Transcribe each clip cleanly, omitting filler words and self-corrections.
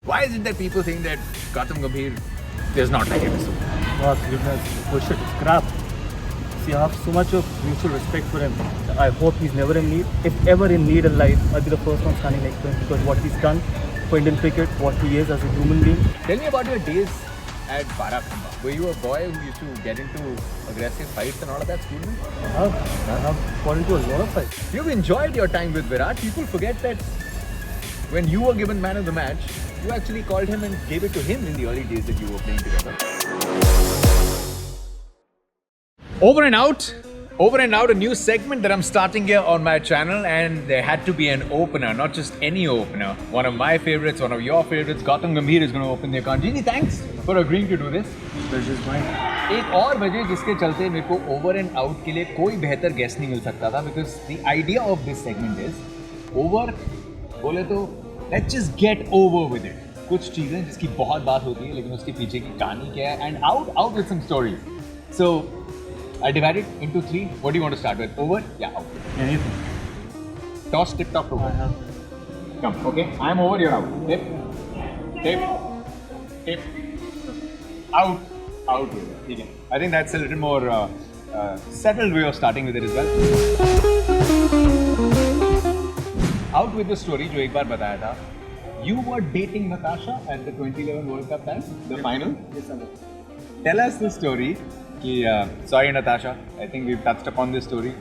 Why is it that people think that Gautam Gambhir does not like episode? Oh, goodness, bullshit, it's crap. See, I have so much of mutual respect for him. I hope he's never in need. If ever in need in life, I'll be the first one standing next to him because what he's done for Indian cricket, what he is as a human being. Tell me about your days at Virat Kohli. Were you a boy who used to get into aggressive fights and all of that, school? I have got into a lot of fights. You've enjoyed your time with Virat. People forget that when you were given man of the match, you actually called him and gave it to him in the early days that you were playing together. Over and out, a new segment that I'm starting here on my channel, and there had to be an opener, not just any opener. One of my favorites, one of your favorites, Gautam Gambhir is going to open the account. Genie, thanks for agreeing to do this. Pleasure is mine. एक और वजह जिसके चलते मेरे को over and out के लिए कोई बेहतर गेस्ट नहीं मिल सकता था, because the idea of this segment is over बोले तो let's just get over with it. कुछ चीज़ें जिसकी बहुत बात होती है लेकिन उसके पीछे की कहानी क्या है, and out with some story. So I divide it into 3. What do you want to start with? Over? Yeah, out. Anything. Toss, tip, top, over. I have. Come, okay. I'm over, you're out. Tip, tip, tip, out, out with it. Okay. I think that's a little more settled way of starting with it as well. Out with the story, जो एक बार बताया था. You were dating Natasha at the 2011 World Cup time, the final. Yes, sir. Tell us the story. कि sorry Natasha, I think we touched upon this story.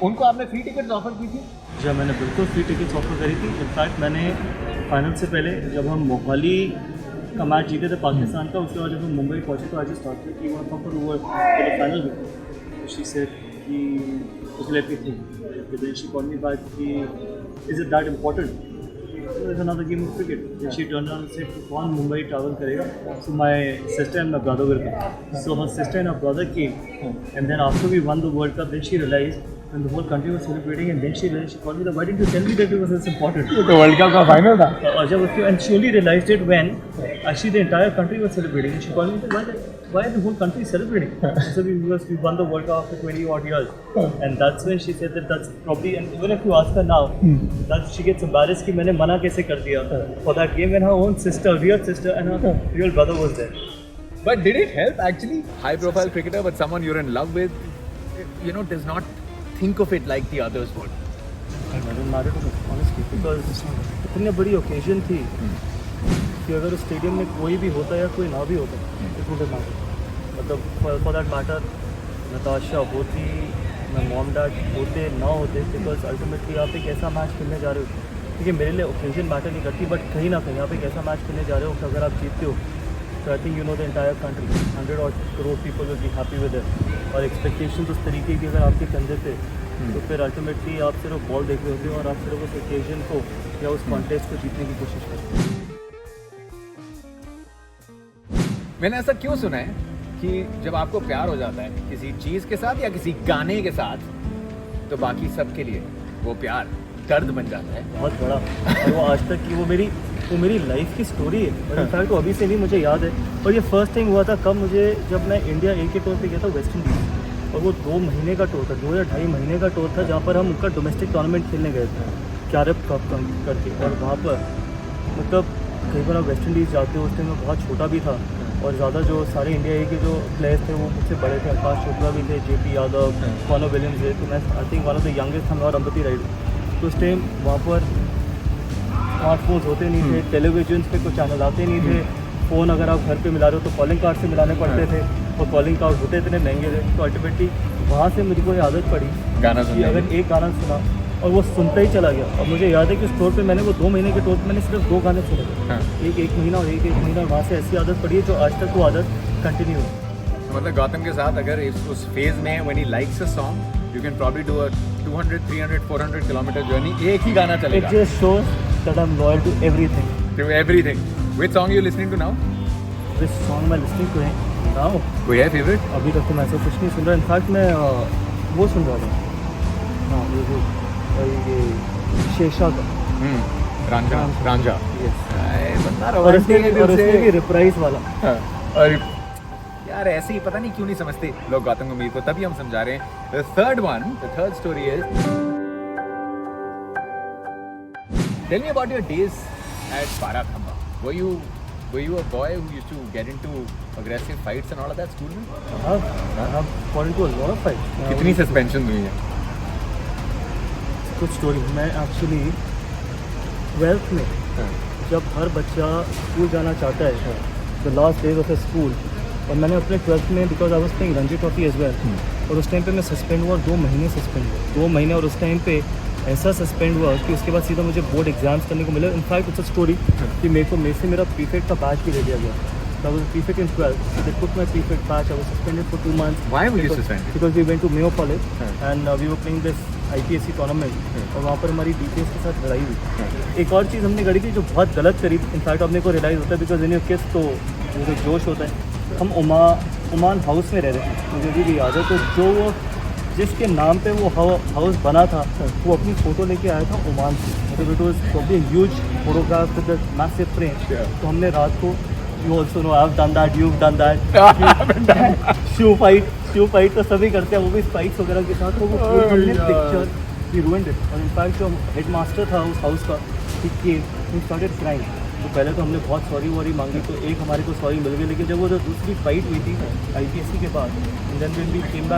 उनको आपने free tickets offer की थी? जब मैंने बिल्कुल फ्री टिकट्स ऑफर करी थी. इनफैक्ट मैंने फाइनल से पहले जब हम मोहाली का मैच जीते थे पाकिस्तान का, उसके बाद जब हम मुंबई पहुंचे तो आज स्टार्ट किया कि वहाँ पर वो फाइनल में शी सेड कि उस let me think she called me back कि is it that important? There's another game of cricket. And she turned around and said, "कौन मुंबई travel करेगा?" So my sister and my brother were there. So her sister and her brother came, and then after we won the World Cup, then she realized when the whole country was celebrating, and then she realized, she called me, "Why didn't you tell me that it was this important?" तो world cup का final था. And she only realized it when actually the entire country was celebrating. And she called me and said, why the whole country is celebrating? So we won the World Cup after 20 odd years. And that's when she said that that's probably, and even if you ask her now, that she gets embarrassed कि मैंने मना कैसे कर दिया for that game when her own sister, real sister, and her real brother was there. But did it help actually? High profile cricketer, but someone you're in love with, you know, does not think of it like the others would. It doesn't matter to me, honestly, because इतनी बड़ी occasion थी कि अगर उस stadium में कोई भी होता या कोई ना भी होता, it wouldn't matter. मतलब for that matter, नताशा होती, मैं मॉम डैड होते ना होते, बिकॉज अल्टीमेटली आप एक ऐसा मैच खेलने जा रहे हो. देखिए मेरे लिए ओकेजन मैटर नहीं करती, बट कहीं ना कहीं आप एक ऐसा मैच खेलने जा रहे हो कि अगर आप जीतते हो तो I think you know the entire country 100 crore people will be happy with it. और एक्सपेक्टेशन उस तरीके की अगर आपके कंधे पे, तो फिर अल्टीमेटली आप सिर्फ बॉल देख रहे होते हो और आप सिर्फ उस ओकेजन को या उस कॉन्टेस्ट को जीतने की कोशिश करते हो. मैंने ऐसा क्यों सुना है कि जब आपको प्यार हो जाता है किसी चीज़ के साथ या किसी गाने के साथ, तो बाकी सब के लिए वो प्यार दर्द बन जाता है. बहुत बड़ा. और वो आज तक की वो मेरी लाइफ की स्टोरी है. और इनफैक्ट वो अभी से नहीं, मुझे याद है. और ये फर्स्ट थिंग हुआ था कब, मुझे जब मैं इंडिया ए के टूर पे गया था वेस्ट इंडीज़, और वो 2 महीने का टूर था, 2 या 2.5 महीने का टूर था, जहाँ पर हम उनका डोमेस्टिक टूर्नामेंट खेलने गए थे कैरब कप करके. और वहाँ पर मतलब कई बार आप वेस्ट इंडीज़ जाते हो, उस टाइम में बहुत छोटा भी था, और ज़्यादा जो सारे इंडिया ए के जो प्लेयर्स थे वो मुझसे बड़े थे. आकाश चोपड़ा भी थे, JP यादव, कॉनर विलियम्स थे. तो मैं I think one of the youngest हम और अंबती राइड. तो उस टाइम वहाँ पर स्मार्टफोन्स होते नहीं थे, टेलीविजन पे कुछ चैनल आते नहीं थे, फ़ोन अगर आप घर पे मिला रहे हो तो कॉलिंग कार्ड से मिलाने पड़ते थे, और कॉलिंग कार्ड होते इतने महंगे थे. तो अल्टीमेटली वहाँ से मुझे कोई आदत पड़ी गाना कि अगर एक गाना सुना और वो सुनता ही चला गया. और मुझे याद है कि उस टूर पे मैंने वो 2 महीने के टूर पे मैंने सिर्फ 2 गाने सुने, एक महीना और एक महीना. वहाँ से ऐसी आदत पड़ी है जो आज तक वो आदत कंटिन्यू है. मतलब गौतम के साथ अगर उस फेज में when he likes a song, you can probably do a 200, 300, 400 kilometre journey, एक ही गाना चलेगा. It just shows that I'm loyal to everything. To everything. Which song you listening to now? Which song मैं listening to now? कोई है favourite? अभी तक तो मैं ऐसा कुछ नहीं सुन रहा. इनफैक्ट मैं वो सुन रहा था, हाँ ये शेषा का. रांझा. Yes. और इसमें भी रिप्राइज वाला. और यार ऐसे ही पता नहीं क्यों नहीं समझते लोग गौतम गंभीर को, तभी हम समझा रहे हैं. The third story is, tell me about your days at Virat Kohli. Were you a boy who used to get into aggressive fights and all of that school में? I have got into a lot of fights. कितनी suspension हुई है? कुछ story मैं actually 12th में जब हर बच्चा school जाना चाहता है the last days of school और मैंने अपने 12th में because I was playing Ranji Trophy as well और उस टाइम पे मैं सस्पेंड हुआ और 2 महीने सस्पेंड हुआ 2 महीने और उस टाइम पे ऐसा सस्पेंड हुआ कि उसके बाद सीधा मुझे बोर्ड एग्जाम्स करने को मिला इनफैक्ट इट्स अ स्टोरी कि मेरे से मेरा प्रीफेक्ट का बैच भी ले लिया गया I was a prefect in 12th, so they took my prefect batch. I was suspended for 2 months. Why were you suspended? Because we went to Mayo College and we were playing this IPSC tournament और वहाँ पर हमारी DPS के साथ लड़ाई हुई एक और चीज़ हमने करी थी जो बहुत गलत करी इनफैक्ट अपने को रियलाइज़ होता है बिकॉज इन योर केस तो जो जोश होता है हम ओमान हाउस में रह रहे थे मुझे अभी भी याद है तो जो वो जिसके नाम पे वो हाउस बना था वो अपनी फ़ोटो लेके आया था ओमान से मतलब it was probably huge photograph with the massive frame तो हमने रात को You also know I've done that, you've done that. Shoe fight तो सभी करते हैं वो भी स्पाइक्स वगैरह के साथ वो हमने पिक्चर we ruined it और इनफैक्ट जो हेड मास्टर था उस हाउस का he started crying तो पहले तो हमने बहुत सॉरी मांगी तो एक हमारे को सॉरी मिल गई लेकिन जब वो दूसरी फाइट हुई थी IPSC के बाद and then when we came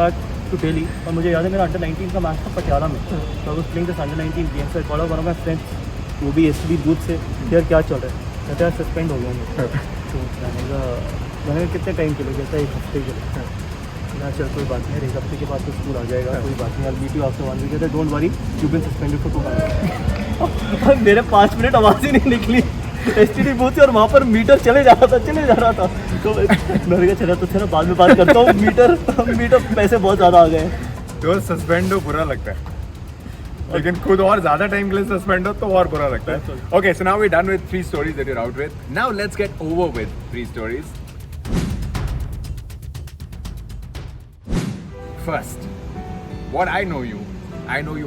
back to Delhi और मुझे याद है मेरा अंडर 19 का मैच था पटियाला में तो I was playing this under 19 game so I called one of my friends वो भी SB दूध से यार क्या चल रहा है कहते हैं सस्पेंड हो गया तो मैंने कितने टाइम के लिए कहता है 1 हफ्ते के लिए ना चल कोई बात नहीं 1 हफ्ते के बाद तो स्कूल आ जाएगा कोई बात नहीं मीट यू आफ्टर 1 वीक कहते don't worry you been suspended for 2 months मेरे 5 मिनट आवाज़ ही नहीं निकली STD बूथ और वहाँ पर मीटर चले जा रहा था तो मैंने कहा चला तो चलो बाद में बात करता हूँ मीटर पैसे बहुत ज़्यादा आ गए तो सस्पेंड हो बुरा लगता है लेकिन खुद और ज्यादा टाइम के लिए सस्पेंड हो तो और बुरा लगता है okay so now we done with 3 stories that you're out with now let's get over with 3 stories first what I know you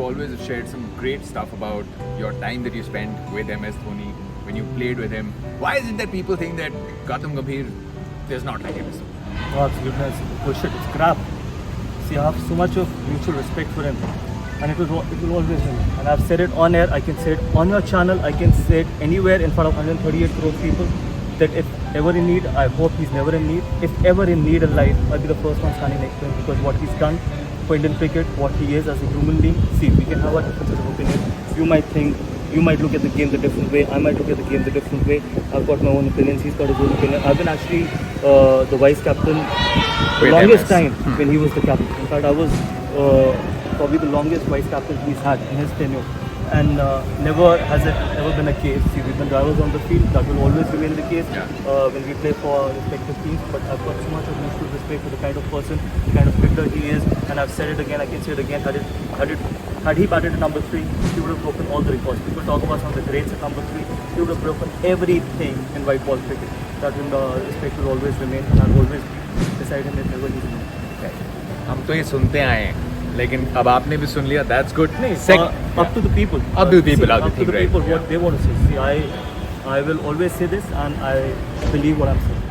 always have shared some great stuff about your time that you spent with MS Dhoni when you played with him why is it that people think that Gautam Gambhir is not like MS Dhoni oh goodness bullshit it's crap see I have so much of mutual respect for him and it will always remain. And I've said it on air, I can say it on your channel, I can say it anywhere in front of 138 crore people that if ever in need, I hope he's never in need. If ever in need in life, I'll be the first one standing next to him because what he's done for Indian cricket, what he is as a human being. See, we can have our differences of opinion. You might look at the game the different way, I might look at the game the different way. I've got my own opinions, he's got his own opinion. I've been actually the vice captain the longest time when he was the captain. In fact, I was probably the longest vice captain he's had in his tenure and never has it ever been a case. See, we've been drivers on the field, that will always remain the case when we play for respective teams, but I've got so much of mutual respect for the kind of person, the kind of cricketer he is, and I've said it again, I can say it again, had he batted at number 3, he would have broken all the records. People talk about some of the greats at number 3, he would have broken everything in white ball cricket. That respect will always remain and I'll always be beside him if ever he's in it. हम तो ये सुनते आए हैं लेकिन अब आपने भी सुन लिया that's good up to the people up to the people what they want to say see I will always say this and I believe what I'm saying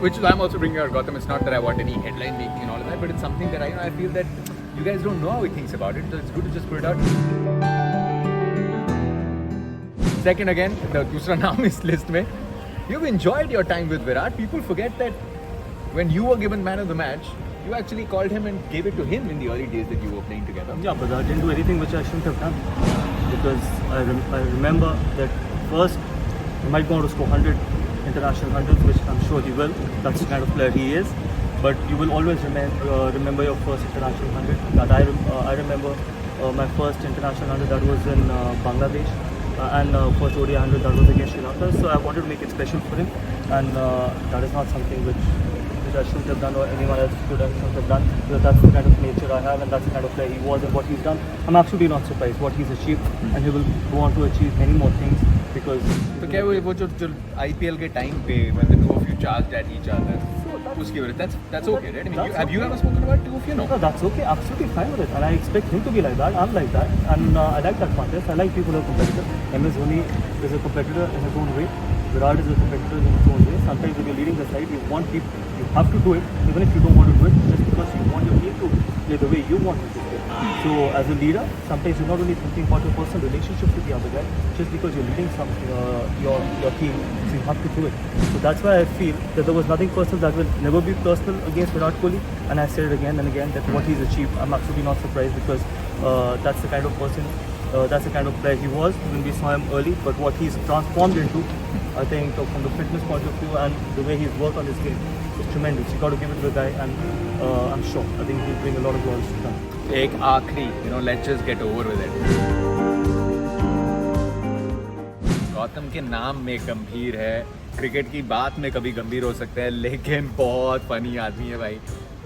which I'm also bringing out Gautam it's not that I want any headline making and all of that but it's something that I feel that you guys don't know how he thinks about it so it's good to just put it out second again the दूसरा नाम इस list में you've enjoyed your time with Virat people forget that when you were given man of the match you actually called him and gave it to him in the early days that you were playing together. Yeah, but I didn't do anything which I shouldn't have done because I remember that first he might go on to score 100 international hundreds, which I'm sure he will. That's the kind of player he is. But you will always remember your first international 100. That I remember my first international 100 that was in Bangladesh and first ODI 100 that was against Sri Lanka. So I wanted to make it special for him, and that is not something which I shouldn't have done or anyone else shouldn't have done because that's the kind of nature I have and that's the kind of player he was and what he's done. I'm absolutely not surprised what he's achieved and he will go on to achieve many more things because. तो क्या वो जो IPL के time पे when the two of you charged at each other उसकी वजह that's okay right? I mean have you ever spoken about two of you? No, that's okay, absolutely fine with it and I expect him to be like that. I'm like that and I like that contest. I like people who are competitive. MS Dhoni is a competitor in his own way. Virat is a competitor in his own way. sometimes when you're leading the side, you want people, you have to do it, even if you don't want to do it, just because you want your team to play the way you want it to play. So as a leader, sometimes you're not only thinking about your personal relationships with the other guy, just because you're leading your team, so you have to do it. So that's why I feel that there was nothing personal, that will never be personal against Virat Kohli, and I said it again and again that what he's achieved, I'm absolutely not surprised, because that's the kind of person, that's the kind of player he was when we saw him early. But what he's transformed into, I think from the fitness point of view and the way he's worked on his game, is tremendous. You got to give it to the guy, and I'm sure I think he'll bring a lot of goals to come. एक आखिरी, let's just get over with it. Gautam के नाम में गंभीर है, cricket की बात में कभी गंभीर हो सकता है, लेकिन बहुत फनी आदमी है भाई.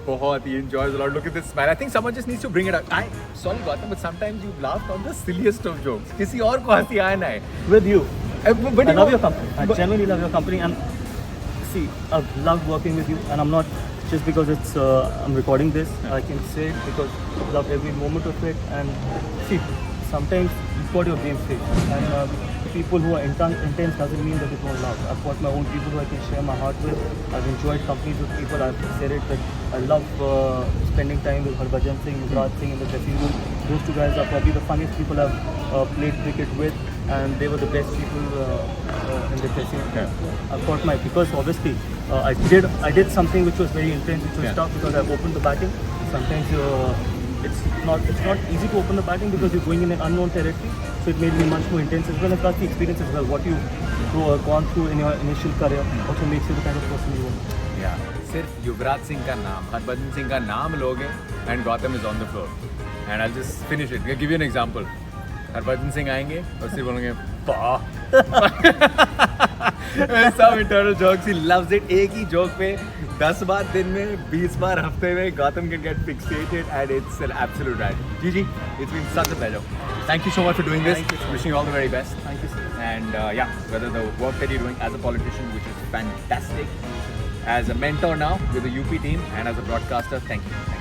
बहुत ही enjoys a lot. Look at this smile. I think someone just needs to bring it up. Sorry Gautam, but sometimes you laughed on the silliest of jokes. किसी और को हंसी आए ना है. With you. But I love your company. I genuinely love your company, and see, I've loved working with you, and I'm not just because it's I'm recording this. I can say it because I love every moment of it. And see, sometimes you've got your game face, and people who are intense doesn't mean that they don't love. I've got my own people who I can share my heart with. I've enjoyed companies with people. I've said it that I love spending time with Harbhajan Singh, Virat Singh in the dressing room. Those two guys are probably the funniest people I've played cricket with, and they were the best people in the dressing room. Yeah. I've got my, because obviously I did something which was very intense, which was tough, because I've opened the batting. Sometimes it's not easy to open the batting because you're going in an unknown territory. So it made me much more intense as well, and plus the experience as well. What you've gone through in your initial career also makes you the kind of person you are. Yeah. सिर्फ युवराज सिंह का नाम, हरभजन सिंह का नाम लोगे, and Gautam is on the floor. And I'll just finish it. I'll give you an example. Harbhajan Singh आएंगे और सिर्फ बोलेंगे वाह. Some internal jokes. He loves it. एक ही joke पे 10 बार दिन में, 20 बार हफ्ते में, Gautam can get fixated, and it's an absolute ride. Gigi, it's been such a pleasure. Thank you so much for doing this. Thank you so much. Wishing you all the very best. Thank you, sir. And yeah, whether the work that you're doing as a politician, which is fantastic, as a mentor now with the UP team, and as a broadcaster, thank you.